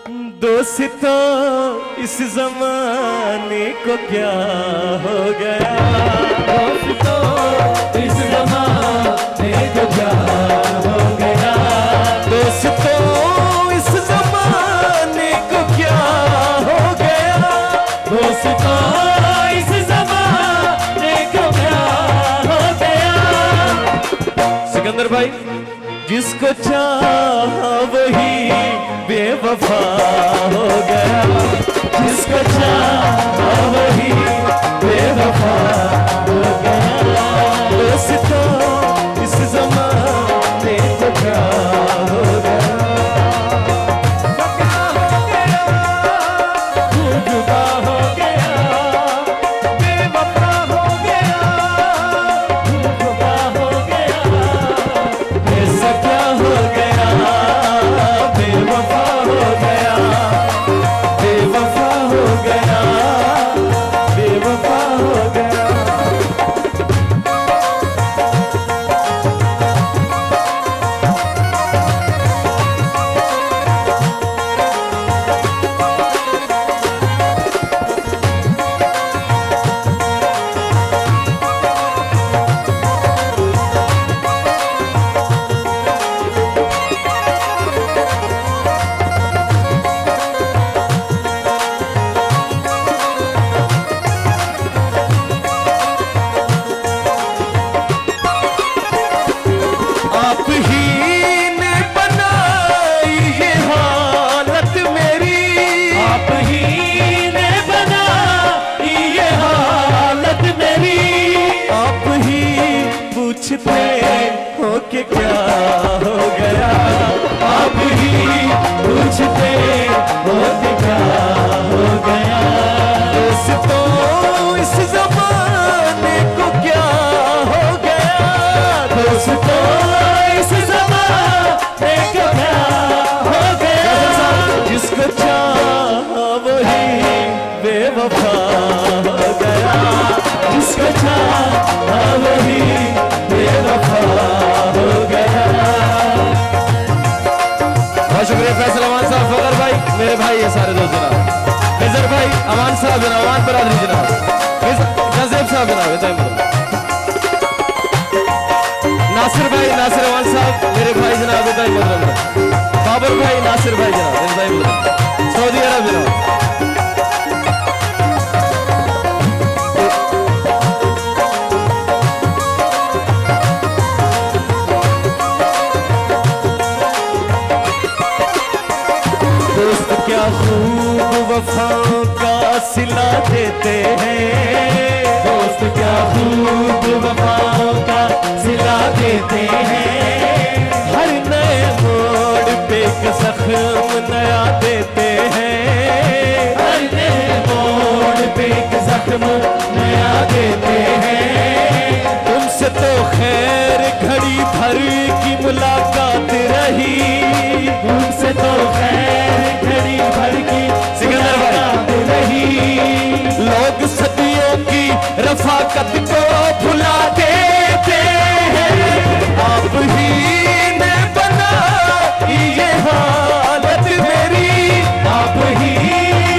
दोस्तों इस जमाने को क्या हो गया, दोस्तों इस जमाने को क्या हो गया, दोस्तों इस जमाने को क्या हो गया, दोस्तों इस जमाने को क्या हो गया। सिकंदर भाई, जिसको चाहा वही बेवफा हो गया, जिसको चाहा वही बेवफा हो गया। दोस्तों इस जमाने को क्या हो गया, क्या हो गया, तू जुदा हो गया, बेवफा हो गया, तू जुदा हो गया। ऐसा क्या हो गया, बेवफा हो गया, बेवफा हो गया, बेवफा हो गया। आप ही ने बनाई ये हालत मेरी, आप ही ने बनाई ये हालत मेरी, आप ही पूछते हो कि क्या हो गया, आप ही पूछते हो कि क्या हो गया। दोस्तों इस जमाने को क्या हो गया, दोस्तों इस जमाने को क्या हो गया। जिसको चाहा वही बेवफा हो गया, जिसको चाहा वही बेवफा हो गया। बहुत शुक्रिया फैसल अमान साहब, फकर भाई, मेरे भाई ये सारे दोस्त जनाब, निजर भाई, अमान साहब जनाब, अमान बरादरी जनाब, नजीब साहब जनाब, नासिर भाई, नासिर अमान साहब, मेरे भाई जनाब, बाबर भाई, नासिर भाई जनाब, सऊदी अरब जनाब। दोस्त क्या खूब वफाओं का सिला देते हैं, दोस्त क्या खूब वफाओं का सिला देते हैं। हर नए मोड़ पे एक जख्म नया देते हैं, हर नए मोड़ पे एक जख्म नया देते हैं। तुमसे तो खैर घड़ी भर की मुलाकात रही, तुमसे तो खैर घड़ी भर की सिकंदर भाई, मुलाकात रही। लोग सदियों की रफाकत को भुला देते हैं, आप ही ने बनाई ये हालत मेरी, आप ही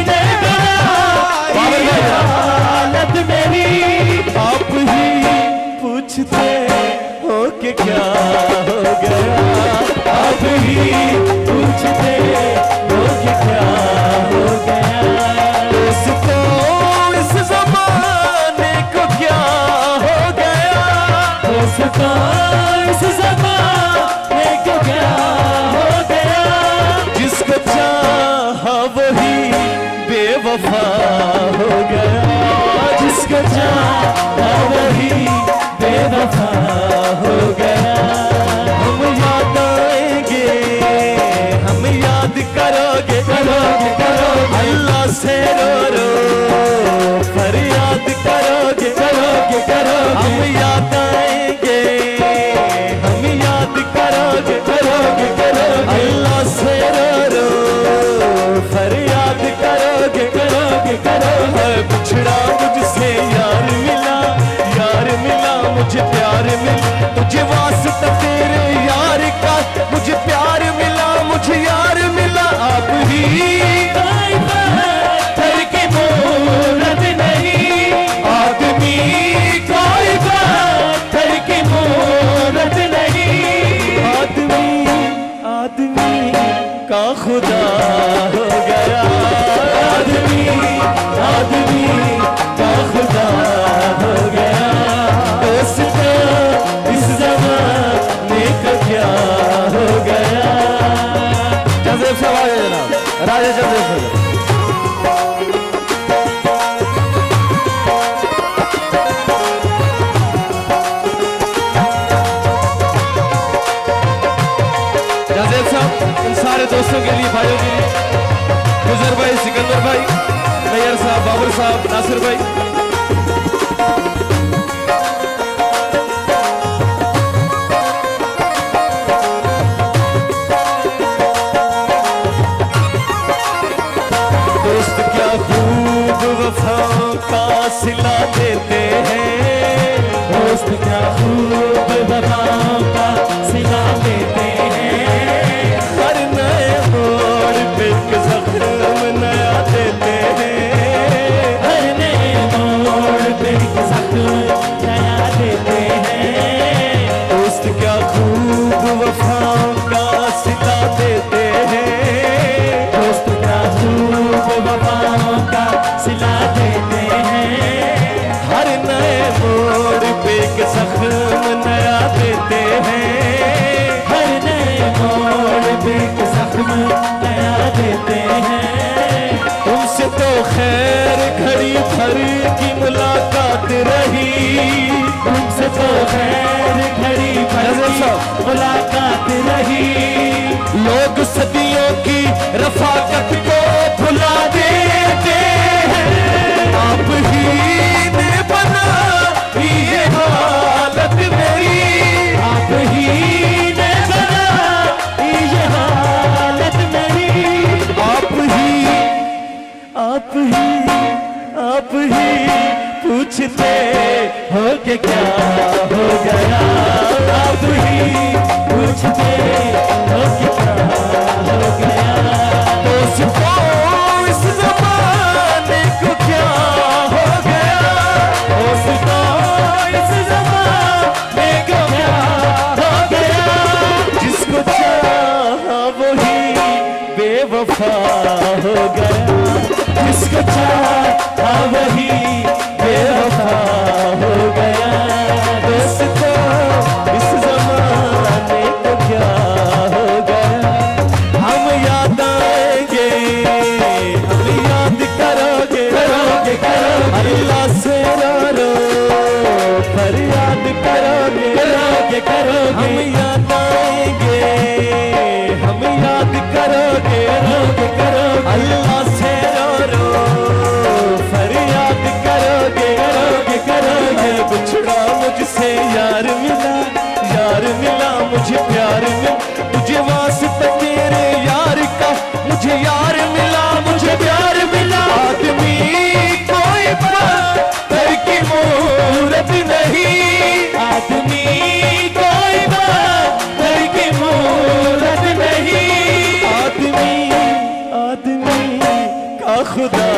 ने बनाई ये हालत मेरी। आप ही पूछते हो कि क्या हो गया, आप ही पूछते हो कि क्या हो गया। दोस्तों इस जमाने को क्या हो गया, आदमी का खुदा हो गया। दोस्ता इस ज़माने का क्या हो गया। जजेब साहब आ गए जनाब, राजा जजेब साहब। जजेब साहब इन सारे दोस्तों के लिए, भाइयों के लिए, गुजर भाई, सिकंदर भाई, नैयर साहब, बाबर साहब, नासिर भाई। दोस्त क्या खूब वफाओं का सिला देते हैं, दोस्त क्या खूब वफाओं का सिला देते हैं। हर नए मोड़ पे एक जख्म नया देते हैं, हर नए मोड़ पे एक जख्म नया देते हैं। दोस्त क्या खूब वफाओं का सिला देते हैं, दोस्त क्या खूब वफाओं का सिला देते हैं। हर नए मोड़ पे एक जख्म नया देते हैं, हर नए मोड़ पे एक जख्म नया देते हैं। तुमसे तो खैर घड़ी भर की मुलाकात रही, तुमसे तो खैर घड़ी भर की मुलाकात रही। लोग सदियों की रफाकत को भुला देते हैं, आप ही ने बना ये हालत मेरी, आप ही ने बना ये हालत मेरी। आप ही पूछते हो कि क्या हो गया, आप ही पूछते हो कि क्या हो गया। दोस्तों इस ज़माने को क्या हो गया, दोस्तों इस ज़माने को क्या हो गया। जिसको चाहा वही बेवफा हो गया, जिसको चाहा वही बेवफा हो गया। दोस्तों इस ज़माने को क्या हो गया। हम याद आएंगे, हम याद करोगे, करोगे अल्लाह से रो फरियाद करोगे, करोगे हम याद आएंगे, हम याद करोगे, करोगे अल्लाह से रो फरियाद करोगे, करोगे बिछड़ा मुझसे यार मिला मुझे प्यार मिला, तुझे वास्ता तेरे यार का, मुझे यार मिला मुझे प्यार मिला। आदमी कोई पत्थर की मूरत नहीं, आदमी कोई पत्थर की मूरत नहीं। आदमी का खुदा